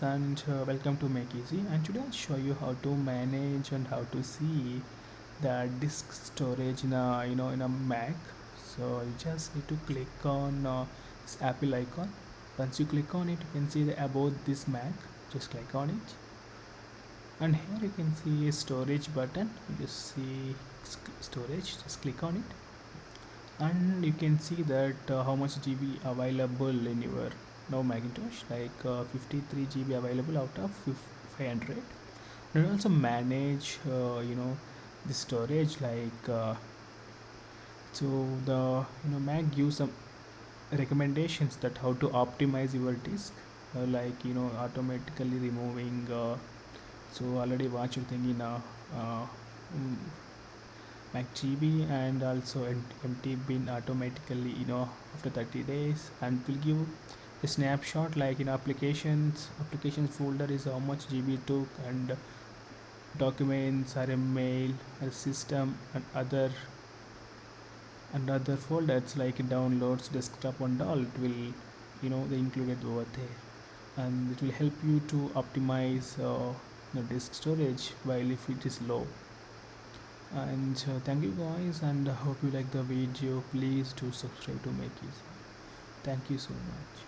And welcome to Make Easy. And today I'll show you how to manage and how to see the disk storage in a Mac. So you just need to click on this Apple icon. Once you click on it, you can see the about this Mac. Just click on it, and here you can see a storage button. You just see storage. Just click on it, and you can see that how much GB available in your now Macintosh, like 53 GB available out of 500. And also manage the storage, like so the Mac gives some recommendations that how to optimize your disk, like automatically removing so already what you think in mm, Mac GB, and also empty bin automatically after 30 days, and will give a snapshot like in applications folder is how much GB took, and documents or mail or system and other folders like downloads, desktop, and all. It will they included over there, and it will help you to optimize the disk storage while if it is low. And thank you guys, and hope you like the video. Please do subscribe to Make Easy. Thank you so much.